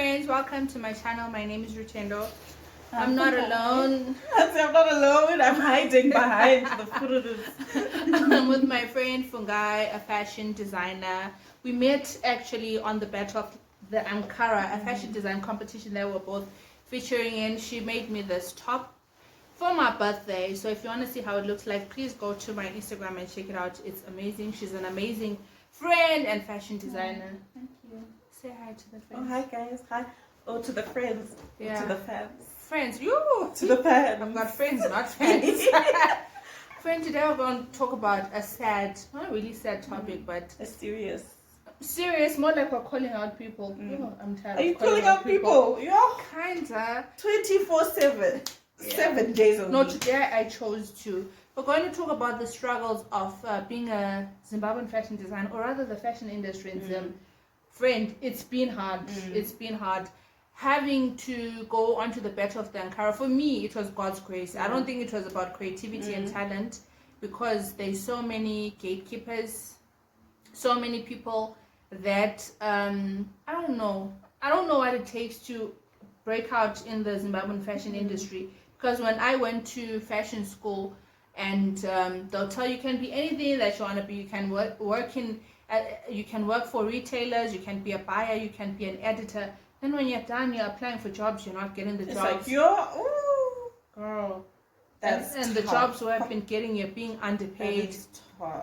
friends, welcome to my channel. My name is Rutendo. I'm not alone. I'm not alone. I'm hiding behind the photos. I'm with my friend Fungai, a fashion designer. We met actually on the Battleoftheankara, a fashion design competition that we're both featuring in. She made me this top for my birthday. So if you want to see how it looks like, please go to my Instagram and check it out. It's amazing. She's an amazing friend and fashion designer. Thank you. Say hi to the friends. Oh, hi guys. Hi. Oh, to the friends. Yeah. To the fans. Friends, you. To the fans. I've got friends, not fans. Friend, today we're going to talk about a sad, not a really sad topic, but a serious, more like we're calling out people. Oh, I'm tired. Are you calling out people? Yeah. Kinda. 24/7. Yeah. 7 days a week. No, today I chose to. We're going to talk about the struggles of being a Zimbabwean fashion designer, or rather the fashion industry in Zim. Friend, it's been hard. It's been hard. Having to go onto the Battleoftheankara, for me, it was God's grace. I don't think it was about creativity and talent, because there's so many gatekeepers, so many people that I don't know what it takes to break out in the Zimbabwean fashion industry. Because when I went to fashion school, and they'll tell you can be anything that you want to be. You can you can work for retailers, you can be a buyer, you can be an editor. Then when you're done, you're applying for jobs, you're not getting the jobs. It's like ooh, girl. That's and the jobs we have been getting, you're being underpaid.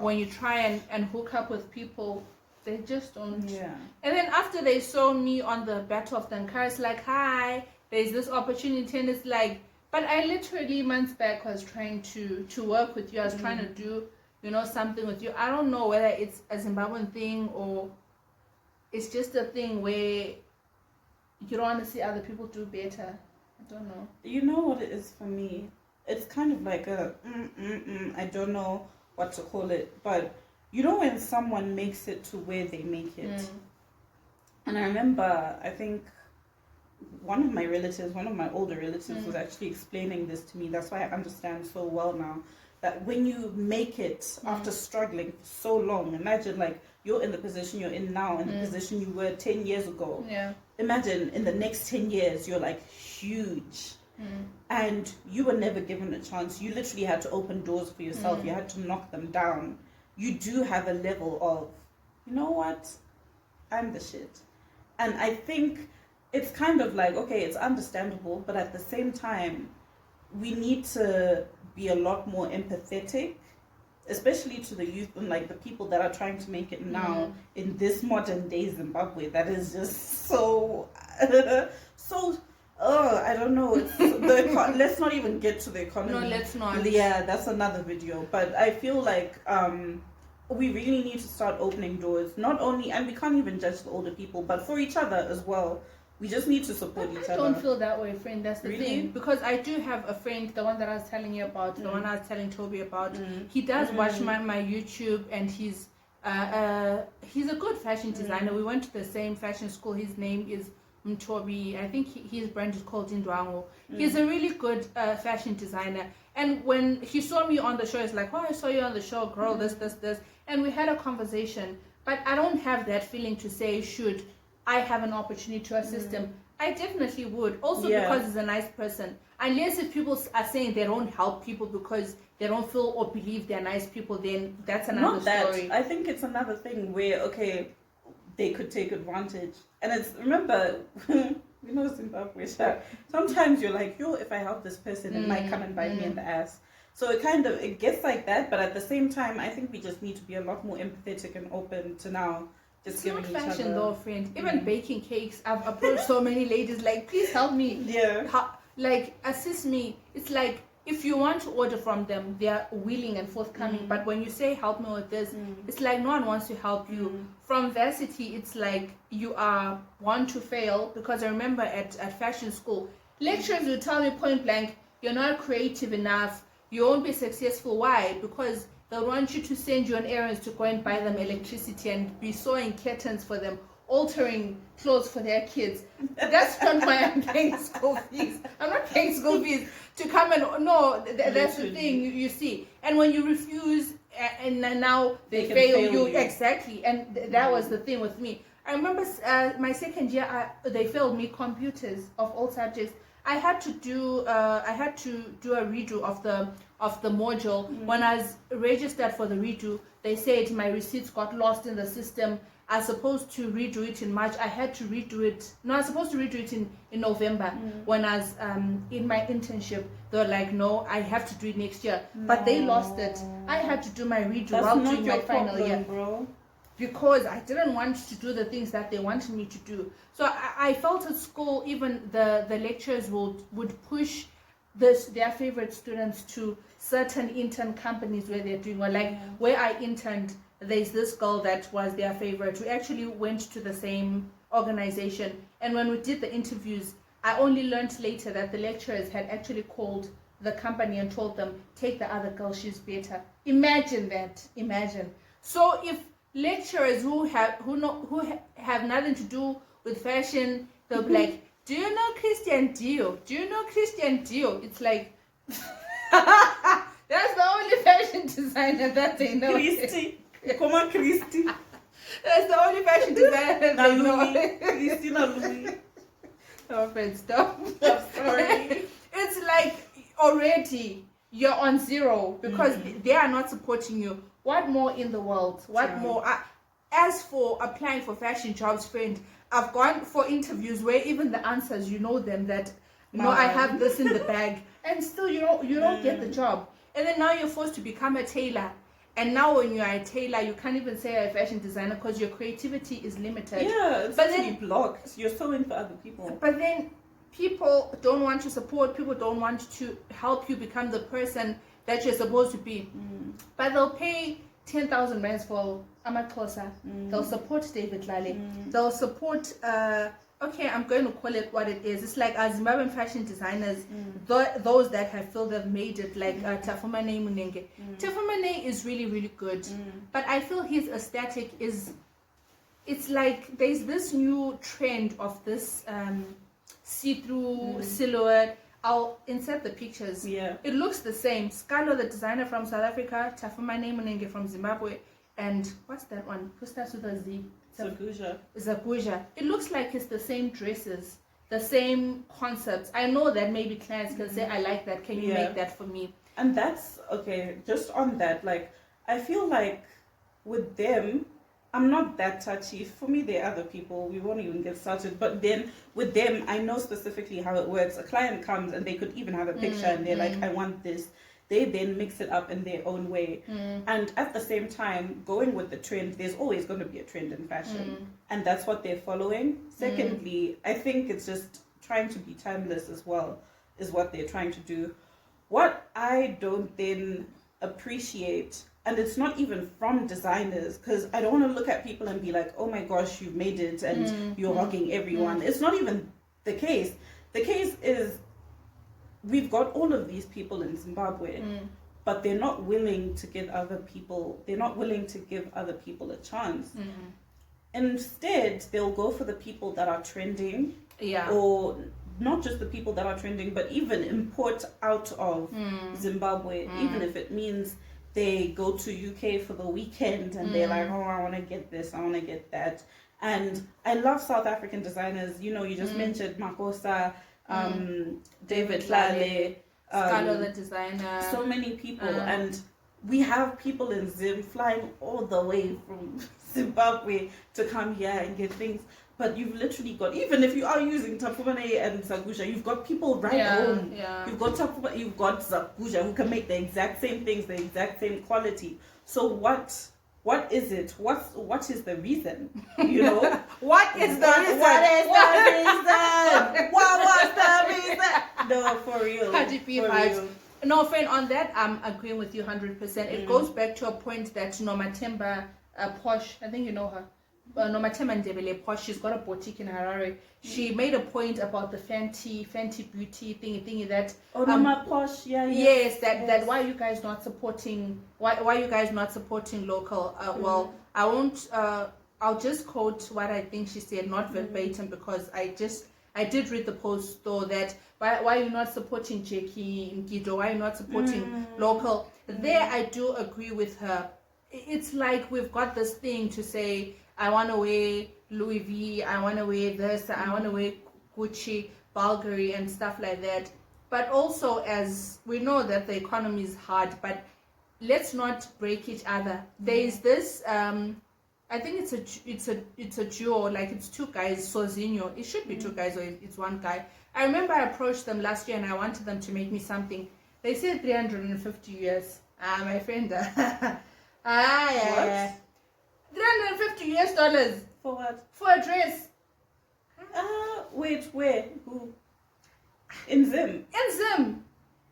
When you try and hook up with people, they just don't. Yeah. And then after they saw me on the Battleoftheankara, it's like, hi, there's this opportunity, and it's like, but I literally months back was trying to work with you. I was trying to do, something with you. I don't know whether it's a Zimbabwean thing or it's just a thing where you don't want to see other people do better. I don't know. You know what it is for me? It's kind of like a I don't know what to call it, but you know when someone makes it to where they make it. And I remember, I think one of my older relatives was actually explaining this to me. That's why I understand so well now, that when you make it after struggling for so long, imagine like you're in the position you're in now, in the position you were 10 years ago. Yeah. Imagine in the next 10 years, you're like huge. And you were never given a chance. You literally had to open doors for yourself. You had to knock them down. You do have a level of, you know what? I'm the shit. And I think it's kind of like, okay, it's understandable, but at the same time, we need to be a lot more empathetic, especially to the youth and like the people that are trying to make it now in this modern day Zimbabwe. That is just so, I don't know. Let's not even get to the economy. No, let's not. Yeah, that's another video. But I feel like we really need to start opening doors. Not only, and we can't even judge the older people, but for each other as well. We just need to support each other. I don't feel that way, friend. That's the Really? thing. Because I do have a friend, the one that I was telling you about, the one I was telling Toby about. He does watch my YouTube, and he's a good fashion designer. We went to the same fashion school. His name is Toby. I think his brand is called Indwango. He's a really good fashion designer. And when he saw me on the show, he's like, oh, I saw you on the show, girl, this. And we had a conversation. But I don't have that feeling to say, should I have an opportunity to assist him. I definitely would. Also because he's a nice person. Unless if people are saying they don't help people because they don't feel or believe they're nice people, then that's another story. I think it's another thing where, okay, they could take advantage. And it's, remember, Zimbabwe, sometimes you're like, if I help this person, it might come and bite me in the ass. So it gets like that. But at the same time, I think we just need to be a lot more empathetic and open to now. It's not fashion though, friend. Even baking cakes, I've approached so many ladies like, please help me. Yeah. Assist me. It's like, if you want to order from them, they're willing and forthcoming. But when you say help me with this, it's like no one wants to help you. From varsity, it's like you are want to fail. Because I remember at fashion school, lecturers would tell me point blank, you're not creative enough, you won't be successful. Why? Because they want you to send you on errands to go and buy them electricity and be sewing curtains for them, altering clothes for their kids. That's not why I'm paying school fees. I'm not paying school fees to come and that's the thing you see. And when you refuse, and now they fail you exactly. And that was the thing with me. I remember my second year, they failed me computers of all subjects. I had to do a redo of the module. When I was registered for the redo, they said my receipts got lost in the system. I was supposed to redo it in March. I had to redo it. No, I was supposed to redo it in November. When I was in my internship. They were like, no, I have to do it next year. No. But they lost it. I had to do my redo while doing my final year. Bro. Because I didn't want to do the things that they wanted me to do. So I felt at school, even the lecturers would push their favorite students to certain intern companies where they're doing well. Like where I interned, there's this girl that was their favorite. We actually went to the same organization. And when we did the interviews, I only learned later that the lecturers had actually called the company and told them, take the other girl, she's better. Imagine that. Imagine. So if lecturers who have nothing to do with fashion, they'll be like, do you know Christian Dio? Do you know Christian Dio? It's like that's the only fashion designer that they know. Christy. Come on, Christy. That's the only fashion designer that they know. Christina Louis. Oh, friend, stop. I'm sorry. It's like already you're on zero because they are not supporting you. What more in the world? What more? As for applying for fashion jobs, friend, I've gone for interviews where even the answers, you know them, that no, I have this in the bag, and still you don't get the job. And then now you're forced to become a tailor. And now when you are a tailor, you can't even say you're a fashion designer because your creativity is limited. Yeah, it's actually blocked. You're sewing for other people. But then people don't want to support, people don't want to help you become the person that you're supposed to be. But they'll pay 10,000 rands for Amakhosa. They'll support David Lale. They'll support, okay, I'm going to call it what it is. It's like Zimbabwean fashion designers, those that have made it, like Tafumane Munenge. Tafumane is really, really good. But I feel his aesthetic is, it's like there's this new trend of this see-through silhouette. I'll insert the pictures. Yeah. It looks the same. Scalo, the designer from South Africa, Tafumane Munenge from Zimbabwe, and what's that one? Who starts with a Z? Zaguja. It looks like it's the same dresses, the same concepts. I know that maybe clients can say, I like that. Can you make that for me? And that's, okay, just on that, like, I feel like with them, I'm not that touchy. For me, there are other people. We won't even get started. But then with them, I know specifically how it works. A client comes and they could even have a picture and they're like, I want this. They then mix it up in their own way. And at the same time, going with the trend, there's always going to be a trend in fashion. And that's what they're following. Secondly, I think it's just trying to be timeless as well, is what they're trying to do. What I don't then appreciate, and it's not even from designers, because I don't want to look at people and be like, oh my gosh, you've made it and you're hogging everyone. It's not even the case. The case is, we've got all of these people in Zimbabwe, but they're not willing to give other people a chance. Instead, they'll go for the people that are trending, or not just the people that are trending, but even import out of Zimbabwe, even if it means they go to UK for the weekend and they're like, oh, I want to get this, I want to get that. And I love South African designers. You know, you just mentioned Makosa, David Lale, Scalo, the designer. So many people. And we have people in Zim flying all the way from Zimbabwe to come here and get things. But you've literally got, even if you are using Tafumane and Zaguja, you've got people right home. You've got Zaguja who can make the exact same things, the exact same quality. So what is it? What is the reason? You know? What is the reason? What was the reason? No, for real. real. No, friend, on that, I'm agreeing with you 100%. It goes back to a point that Nomatemba Posh, I think you know her. Nomatemba Ndebele Posh, she's got a boutique in Harare. She made a point about the Fenty Beauty thingy that Posh, yes, that why are you guys not supporting local? Well, I won't. I'll just quote what I think she said, not verbatim, because I did read the post though, that why are you not supporting Jackie Ngido? Why are you not supporting local? There I do agree with her. It's like we've got this thing to say, I want to wear Louis V, I want to wear this, I want to wear Gucci, Bulgari, and stuff like that. But also, as we know that the economy is hard, but let's not break each other. There is this, I think it's a duo, like it's two guys, Sozinho. It should be two guys or it's one guy. I remember I approached them last year and I wanted them to make me something. They said 350 US. My friend. What? 350 US dollars. For what? For a dress. Wait, where? Who? In Zim? In Zim.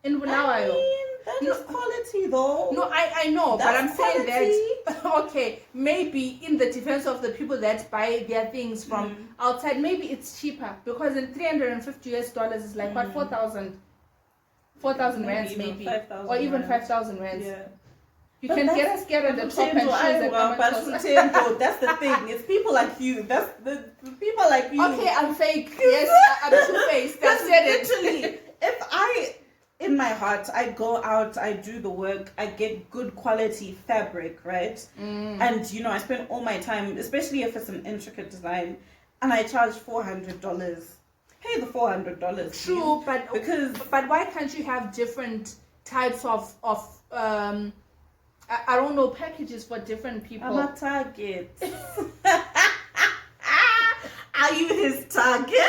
In Bulawayo. I mean, that is quality though. No, I know, but I'm saying quality. that, okay, maybe in the defense of the people that buy their things from outside, maybe it's cheaper, because in 350 US dollars is like, what, 4,000 rands maybe, 5,000 or even rands. 5,000 rands. Yeah. You But can that's- get a skirt on the top and shoes at That's the thing. It's people like you. That's the people like you. Okay, I'm fake. Yes, I'm two-faced. I That's said it. literally. In my heart, I go out, I do the work, I get good quality fabric, right? And I spend all my time, especially if it's an intricate design, and I charge $400. Pay the $400. True, please. but why can't you have different types of I don't know, packages for different people? I'm a target. Are you his target?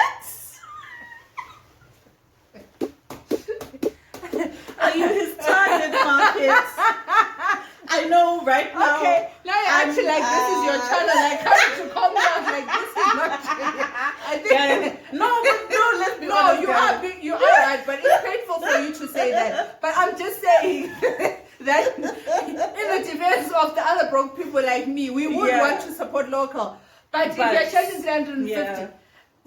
Are you his target market? I know right now. Okay, now you're actually like, this is your channel. I can't to call me out like, this is not true. I think let's be no, honest, you are right, but it's painful for you to say that. But I'm just saying that in the defense of the other broke people like me, we would want to support local. But if you're charging 350,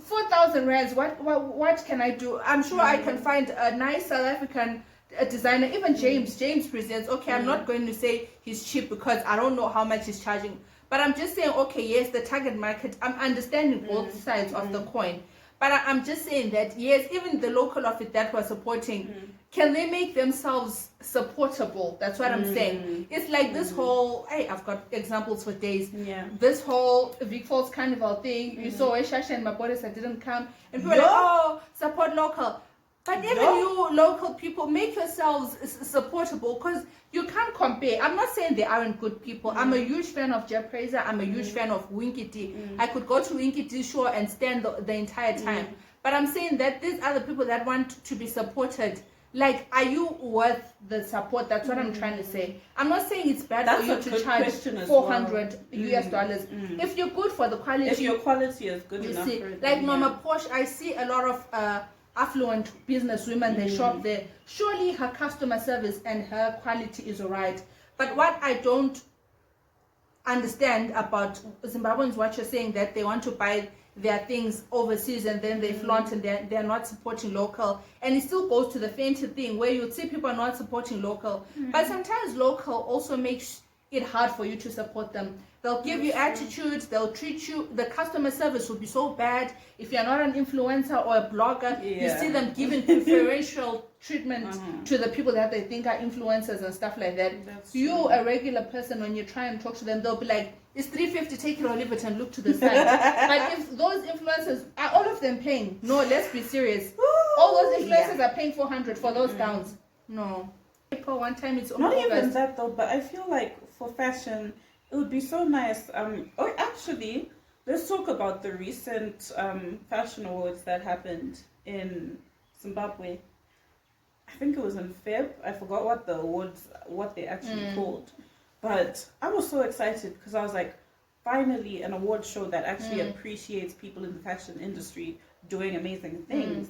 4,000 rands, what can I do? I'm sure I can find a nice South African designer, even James Presents. Okay, I'm not going to say he's cheap because I don't know how much he's charging, but I'm just saying, okay, yes, the target market, I'm understanding both sides of the coin, but I'm just saying that yes, even the local of it that we're supporting, can they make themselves supportable? That's what I'm saying. It's like this whole, hey, I've got examples for days. This whole Vic Falls Carnival thing, you saw Shasha and Mabodesa didn't come, and people were like, oh, support local. But even you local people, make yourselves supportable, because you can't compare. I'm not saying they aren't good people. I'm a huge fan of Jeff Fraser. I'm a huge fan of Winky D. I could go to Winky D's show and stand the entire time. But I'm saying that these other people that want to be supported, like, are you worth the support? That's what I'm trying to say. I'm not saying it's bad for you to charge 400 US dollars. If you're good for the quality. If your quality is good you enough see, for it. like Mama Porsche, I see a lot of affluent business women, they shop there. Surely her customer service and her quality is alright. But what I don't understand about Zimbabweans, what you're saying, that they want to buy their things overseas and then they flaunt and they're not supporting local, and it still goes to the fainted thing where you see people are not supporting local, but sometimes local also makes it hard for you to support them. They'll give you attitudes, they'll treat you, the customer service will be so bad. If you're not an influencer or a blogger, you see them giving preferential treatment to the people that they think are influencers and stuff like that. You, a regular person, when you try and talk to them, they'll be like, it's 350, take it or leave it, and look to the side. But if those influencers, are all of them paying? No, let's be serious. All those influencers are paying 400 for those gowns. No. One time it's not even that though, but I feel like for fashion, it would be so nice. Actually, let's talk about the recent fashion awards that happened in Zimbabwe. I think it was in Feb. I forgot what they actually called. But I was so excited because I was like, finally an award show that actually appreciates people in the fashion industry doing amazing things.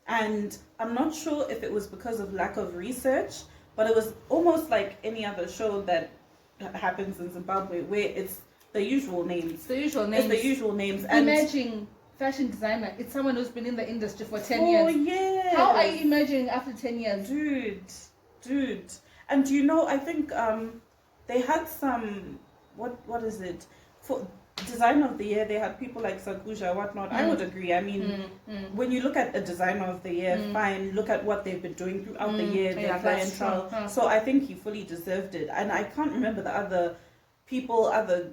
And I'm not sure if it was because of lack of research, but it was almost like any other show that happens in Zimbabwe where it's the usual names. And imagine fashion designer, it's someone who's been in the industry for 10 years. Oh, yeah. How are you imagining after 10 years? Dude. And I think they had some, what is it? For designer of the year, they had people like Saguja, whatnot. I would agree. I mean, when you look at a designer of the year, fine, look at what they've been doing throughout the year, their clientele. So I think he fully deserved it. And I can't remember the other people, other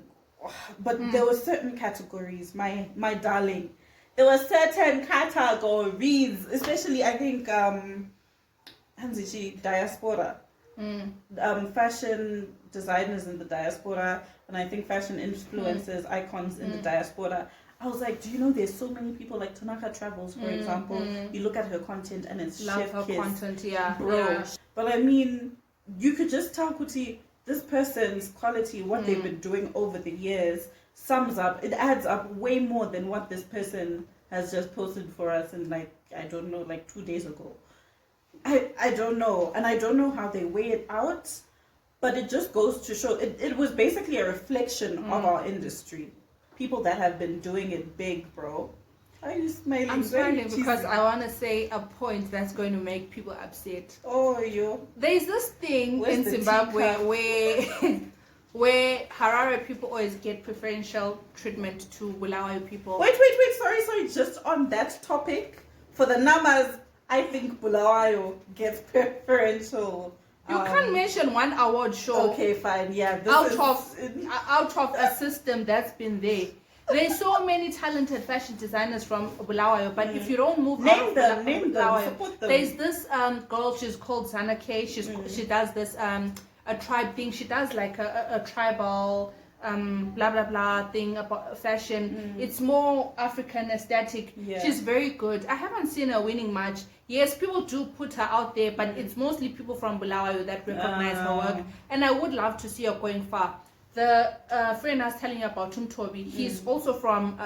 but there were certain categories, my darling. There were certain categories, especially I think diaspora. Fashion designers in the diaspora, and I think fashion influencers, icons in the diaspora. I was like, do you know there's so many people like Tanaka Travels, for example. You look at her content and it's love her content, yeah, bro. yeah. But I mean, you could just tell Kuti, this person's quality, what they've been doing over the years, sums up. It adds up way more than what this person has just posted for us in like, I don't know, like 2 days ago. I don't know, and I don't know how they weigh it out, but it just goes to show it was basically a reflection of our industry. People that have been doing it big, bro. Are you smiling? I'm smiling because I want to say a point that's going to make people upset. Oh, you. There's this thing in Zimbabwe where Harare people always get preferential treatment to Bulawayo people. Wait. Sorry. Just on that topic, for the numbers, I think Bulawayo gets preferential. You can't mention one award show. Okay, fine. Yeah. Out of a system that's been there. There's so many talented fashion designers from Bulawayo, but if you don't move name them, support them. There's this girl, she's called Zana K. She does this a tribe thing. She does like a tribal blah blah blah thing about fashion. It's more African aesthetic. Yeah. She's very good. I haven't seen her winning much. Yes, people do put her out there, but it's mostly people from Bulawayo that recognize her work, and I would love to see her going far. The friend I was telling you about, Tumtobi, he's also from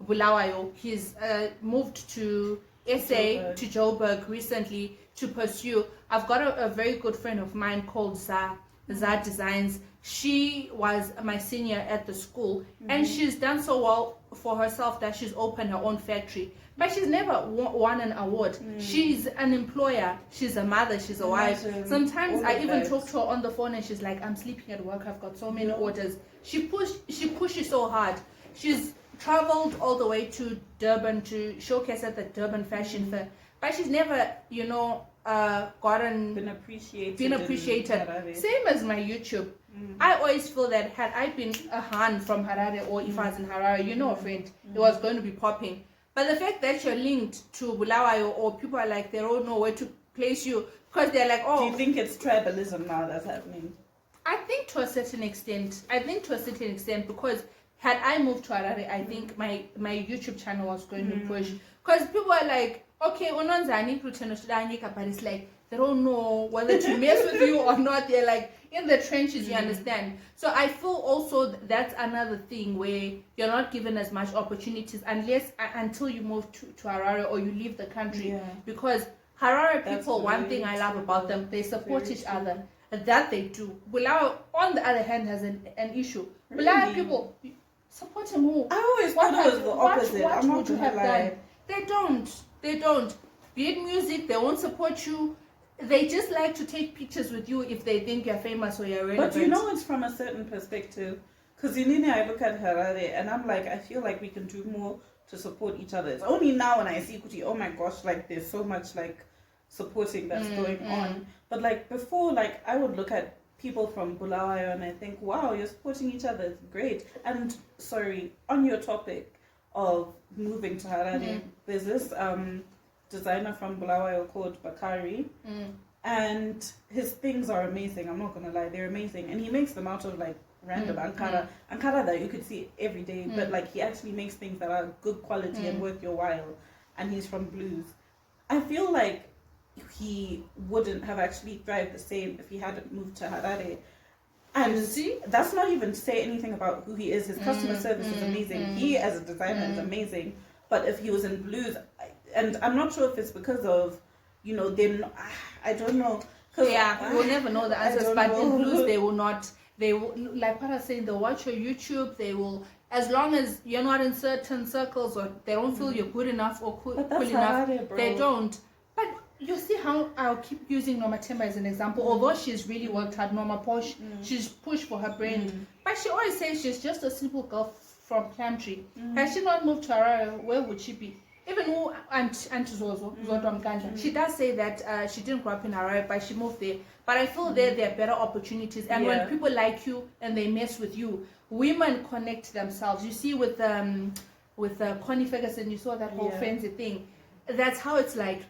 Bulawayo. He's moved to SA, to Joburg recently to pursue. I've got a very good friend of mine called Za Designs. She was my senior at the school, and she's done so well for herself that she's opened her own factory. But she's never won an award. She's an employer. She's a mother. She's a wife. Sometimes I even talk to her on the phone and she's like, I'm sleeping at work. I've got so many orders. She pushes so hard. She's traveled all the way to Durban to showcase at the Durban Fashion Fair. But she's never, been appreciated. Same as my YouTube. I always feel that had I been a Han from Harare, or if I was in Harare, friend, it was going to be popping. But the fact that you're linked to Bulawayo, or people are like, they don't know where to place you, because they're like, oh. Do you think it's tribalism now that's happening? I think to a certain extent. Because had I moved to Harare, I think my YouTube channel was going to push. Because people are like, okay, but it's like, they don't know whether to mess with you or not. They're like in the trenches, you understand. So I feel also that's another thing where you're not given as much opportunities until you move to Harare or you leave the country. Because Harare people, one thing I love about them, they support each other. That they do. Bulawayo, on the other hand, has an issue. Bulawayo people support him who? I always thought it was the opposite. What would you have done? They don't. Be it music, they won't support you. They just like to take pictures with you if they think you're famous or you're relevant. But it's from a certain perspective. Because I look at Harare and I'm like, I feel like we can do more to support each other. It's only now when I see Kuti, oh my gosh, like there's so much like supporting that's going on. But like before, like I would look at people from Bulawayo and I think, wow, you're supporting each other. It's great. And sorry, on your topic of moving to Harare, there's this designer from Bulawayo called Bakari, and his things are amazing. I'm not gonna lie, they're amazing, and he makes them out of like random Ankara that you could see every day, but like he actually makes things that are good quality and worth your while, and he's from Blues. I feel like he wouldn't have actually thrived the same if he hadn't moved to Harare. And see, that's not even to say anything about who he is. His customer service is amazing. He as a designer is amazing. But if he was in Blues, and I'm not sure if it's because of, them, I don't know. We'll never know the answers, but in Blues they will not, like what I was saying, they'll watch your YouTube, they will, as long as you're not in certain circles or they don't feel you're good enough or cool enough, they don't. But you see how I'll keep using Norma Temba as an example, although she's really worked hard, Norma Posh, she's pushed for her brand, but she always says she's just a simple girl from Clamtree. Had she not moved to Harare, where would she be? even who Aunt Zozo, she does say that she didn't grow up in Harare, but she moved there. But I feel there are better opportunities, and when people like you and they mess with you, women connect themselves. You see with Connie Ferguson, you saw that whole frenzy thing. That's how it's like.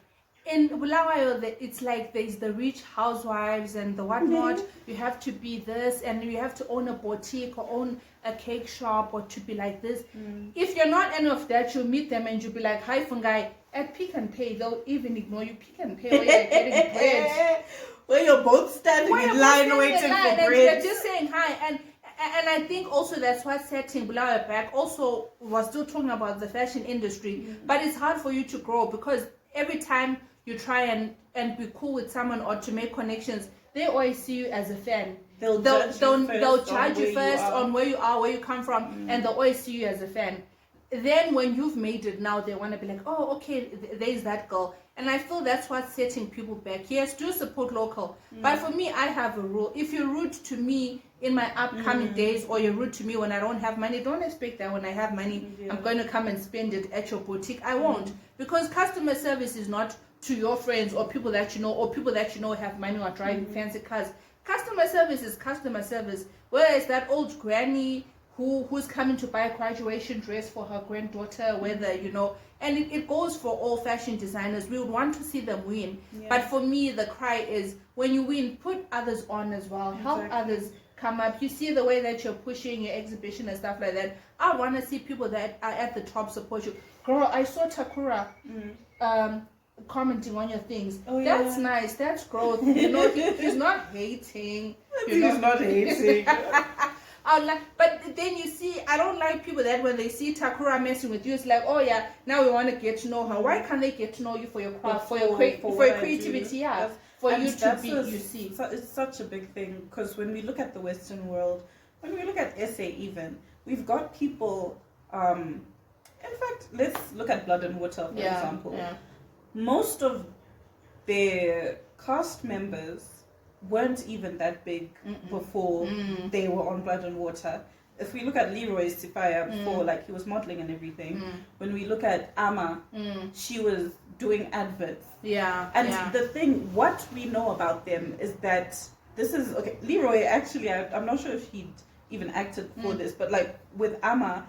In Bulawayo, it's like there's the rich housewives and the whatnot. You have to be this, and you have to own a boutique or own a cake shop or to be like this. If you're not any of that, you'll meet them and you'll be like, hi, Fungai, at Pick and Pay, they'll even ignore you. Pick and Pay, where you're getting bread. Where you're both standing in line waiting for bread. You're just saying hi. And I think also that's what setting Bulawayo back. Also, we're still talking about the fashion industry, but it's hard for you to grow because every time you try and be cool with someone or to make connections, they always see you as a fan. They'll judge you first on where you are, where you come from, and they'll always see you as a fan. Then when you've made it, now they want to be like, oh, okay, there's that girl. And I feel that's what's setting people back. Yes, do support local. But for me, I have a rule. If you're rude to me in my upcoming days, or you're rude to me when I don't have money, don't expect that when I have money, I'm going to come and spend it at your boutique. I won't. Because customer service is not to your friends or people that you know, or people that you know have money or driving fancy cars. Customer service is customer service. Whereas that old granny who's coming to buy a graduation dress for her granddaughter, whether, you know, and it goes for all fashion designers. We would want to see them win. But for me, the cry is when you win, put others on as well. Help others come up. You see the way that you're pushing your exhibition and stuff like that. I want to see people that are at the top support you. Girl, I saw Takura commenting on your things. That's nice. That's growth. You know, he's not hating. He's not hating. But then you see, I don't like people that when they see Takura messing with you, it's like, oh yeah, now we want to get to know her. Why can't they get to know you for your craft, for your creativity? Yeah, for you to be. You see, it's such a big thing because when we look at the Western world, when we look at SA, even we've got people. In fact, let's look at Blood and Water for example. Yeah. Most of their cast members weren't even that big before they were on Blood and Water. If we look at Leroy Sifaya before, like he was modeling and everything. When we look at Ama, she was doing adverts. Yeah. And the thing, what we know about them is that this is okay. Leroy actually, I'm not sure if he'd even acted for this, but like with Ama,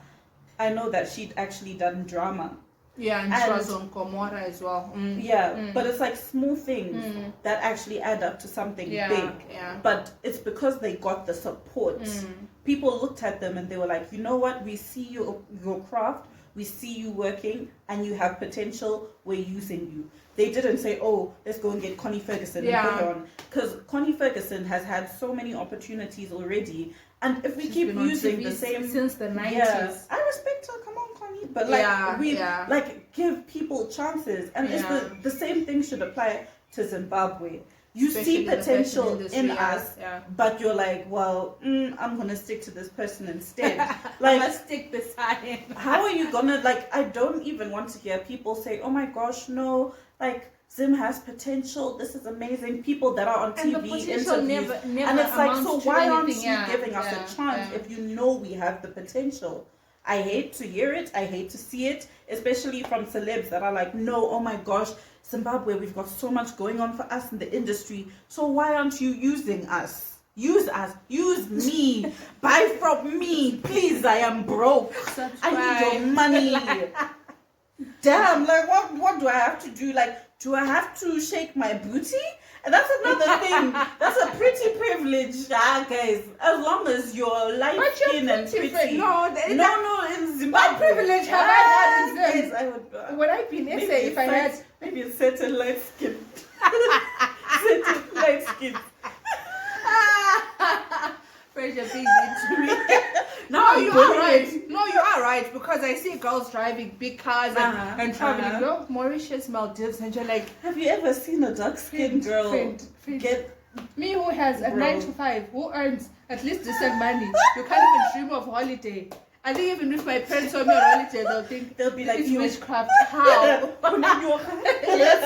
I know that she'd actually done drama. Yeah, and she was on Komora as well. But it's like small things that actually add up to something big. Yeah. But it's because they got the support. People looked at them and they were like, you know what? We see your craft, we see you working, and you have potential. We're using you. They didn't say, oh, let's go and get Connie Ferguson and put her on. Because Connie Ferguson has had so many opportunities already. And if we keep using the same since the 90s, I respect her. Come on, Connie. But like like give people chances, and it's the same thing should apply to Zimbabwe. You see potential in us, but you're like, well, I'm gonna stick to this person instead. Like, let's stick beside him. How are you gonna like? I don't even want to hear people say, oh my gosh, no, like. Zim has potential. This is amazing. People that are on TV interviews, never and it's like, so why aren't you giving us a chance if you know we have the potential? I hate to hear it. I hate to see it, especially from celebs that are like, no, oh my gosh, Zimbabwe, we've got so much going on for us in the industry. So why aren't you using us? Use us. Use me. Buy from me, please. I am broke. I need your money. Damn, like what do I have to do? Like, do I have to shake my booty? And that's another thing. That's a pretty privilege, guys. As long as you're light skin and pretty. No, in Zimbabwe. What privilege have I had in Zim? Would I be in SA if I had? Maybe a certain light skin. Certain light skin. Pressure things into me. No, you are right. No, you are right, because I see girls driving big cars and traveling. Go Mauritius, Maldives, and you're like, have you ever seen a dark-skinned girl get me who has a 9 to 5, who earns at least decent money? You can't even dream of holiday. I think even if my parents saw me on holiday, they'll be like, you witchcraft. How? Let's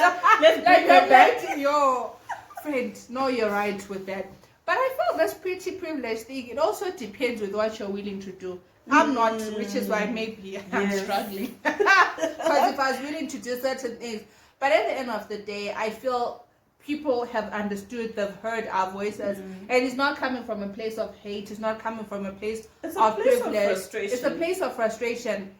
bring her back. Your friend. No, you're right with that. But I feel that's pretty privileged thing. It also depends with what you're willing to do. I'm not, which is why maybe I'm Yes. struggling. Because if I was willing to do certain things, but at the end of the day, I feel people have understood, they've heard our voices, and it's not coming from a place of hate. It's not coming from a place It's of a place of privilege. frustration. It's a place of frustration.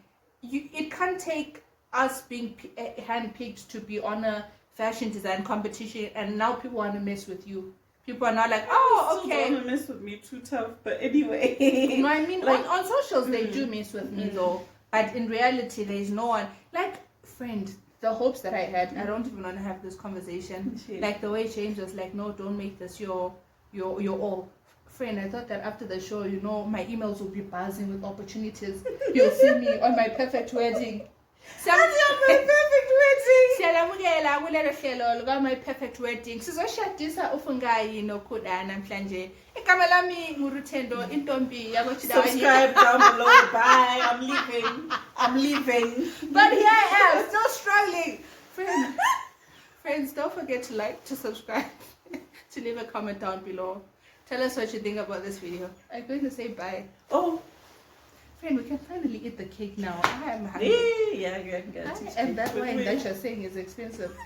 It can't take us being handpicked to be on a fashion design competition, and now people want to mess with you. People are not like, oh, okay. Don't want to mess with me too tough, but anyway. You know what I mean? Like, on socials, they do mess with me though, but in reality, there's no one. Like, friend, the hopes that I had, I don't even want to have this conversation. Like the way James was like, no, don't make this your all. Friend, I thought that after the show, you know, my emails will be buzzing with opportunities. You'll see me on my perfect wedding. Siyalamukela kulelo hlelo luka my perfect wedding. Sizoshadisa ufungayi nokhudana namhlanje. Igama lami nguRuthendo intombi yakoChidaweni. subscribe down below. Bye. I'm leaving. But here I am, still struggling. Friends, don't forget to like, to subscribe, to leave a comment down below. Tell us what you think about this video. I'm going to say bye. Oh. Friend, we can finally eat the cake now. I am hungry. Yeah, good. And that wine that you're saying is expensive.